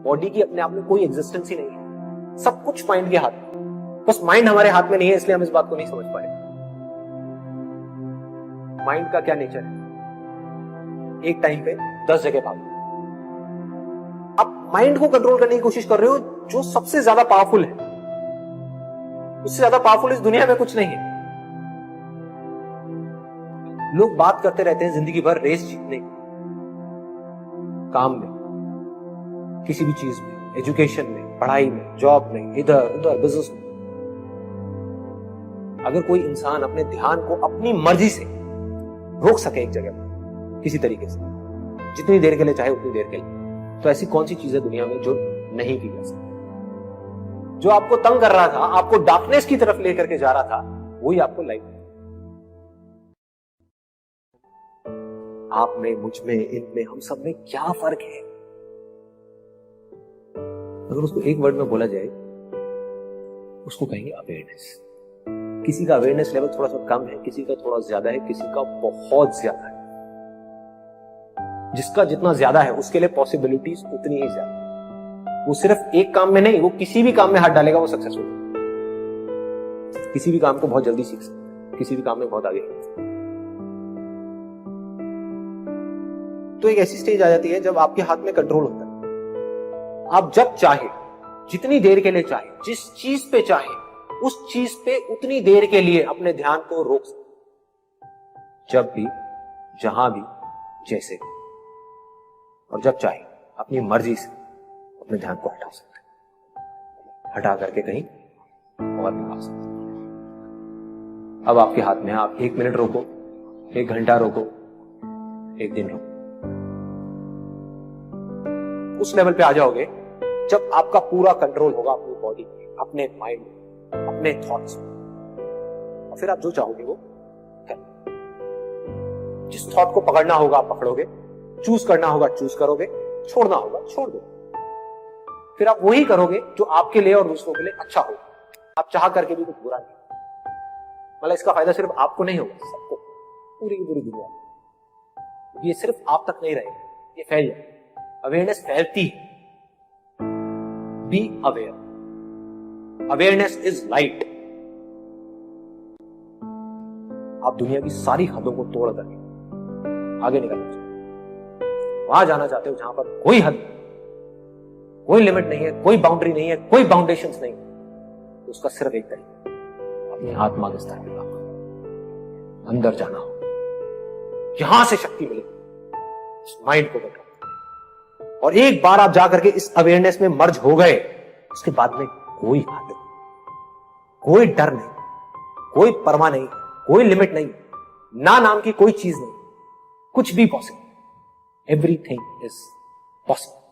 Body की अपने आप में कोई एग्जिस्टेंस ही नहीं है, सब कुछ माइंड के हाथ में। बस माइंड हमारे हाथ में नहीं है, इसलिए हम इस बात को नहीं समझ पा रहे। माइंड का क्या नेचर है? एक टाइम पे 10 जगह भागो। आप माइंड को कंट्रोल करने की कोशिश कर रहे हो जो सबसे ज्यादा पावरफुल है। उससे ज्यादा पावरफुल इस दुनिया में कुछ नहीं है। लोग बात करते रहते हैं जिंदगी भर रेस जीतने की, काम में, किसी भी चीज में, एजुकेशन में, पढ़ाई में, जॉब में, इधर उधर, बिजनेस में। अगर कोई इंसान अपने ध्यान को अपनी मर्जी से रोक सके एक जगह पर किसी तरीके से, जितनी देर के लिए चाहे उतनी देर के लिए, तो ऐसी कौन सी चीज है दुनिया में जो नहीं की जा सकती? जो आपको तंग कर रहा था, आपको डार्कनेस की तरफ लेकर के जा रहा था, वही आपको लाइट। आप में, मुझ में, इनमें, हम सब में क्या फर्क है? अगर उसको एक वर्ड में बोला जाए, उसको कहेंगे अवेयरनेस। किसी का अवेयरनेस लेवल थोड़ा सा कम है, किसी का थोड़ा ज्यादा है, किसी का बहुत ज्यादा है। जिसका जितना ज्यादा है उसके लिए पॉसिबिलिटीज उतनी ही ज्यादा। वो सिर्फ एक काम में नहीं, वो किसी भी काम में हाथ डालेगा वो सक्सेसफुल। किसी भी काम को बहुत जल्दी सीख सकता है, किसी भी काम में बहुत आगे। तो एक ऐसी स्टेज आ जाती है जब आपके हाथ में कंट्रोल होता है। आप जब चाहे, जितनी देर के लिए चाहे, जिस चीज पे चाहे, उस चीज पे उतनी देर के लिए अपने ध्यान को रोक सकते। जब भी, जहां भी, जैसे, और जब चाहे अपनी मर्जी से अपने ध्यान को हटा सकते हैं, हटा करके कहीं और लगा सकते हैं। अब आपके हाथ में है, आप 1 मिनट रोको, 1 घंटा रोको, 1 दिन रोको। उस लेवल पे आ जाओगे जब आपका पूरा कंट्रोल होगा अपनी बॉडी पे, अपने माइंड में, अपने थॉट्स में, और फिर आप जो चाहोगे वो कर। जिस थॉट को पकड़ना होगा आप पकड़ोगे, चूज करना होगा चूज करोगे, छोड़ना होगा छोड़ दो। फिर आप वही करोगे जो आपके लिए और दूसरों के लिए अच्छा होगा। आप चाह करके भी कुछ बुरा नहीं, मतलब इसका फायदा सिर्फ आपको नहीं होगा, सबको, पूरी की पूरी दुनिया। ये सिर्फ आप तक नहीं रहेगा, ये फैल जाए। अवेयरनेस फैलती है। Be aware. Awareness is light. आप दुनिया की सारी हदों को तोड़ करके आगे निकलना चाहते हो, वहां जाना चाहते हो जहां पर कोई हद, कोई लिमिट नहीं है, कोई बाउंड्री नहीं है, कोई बाउंडेशंस नहीं है। तो उसका सिर्फ एक तरीका, अपनी आत्मा के स्तर पर अंदर जाना हो, यहां से शक्ति मिलेगी माइंड को कंट्रोल। और एक बार आप जाकर के इस अवेयरनेस में मर्ज हो गए, उसके बाद में कोई हद, कोई डर नहीं, कोई परवाह नहीं, कोई लिमिट नहीं, ना नाम की कोई चीज नहीं, कुछ भी पॉसिबल। Everything is possible.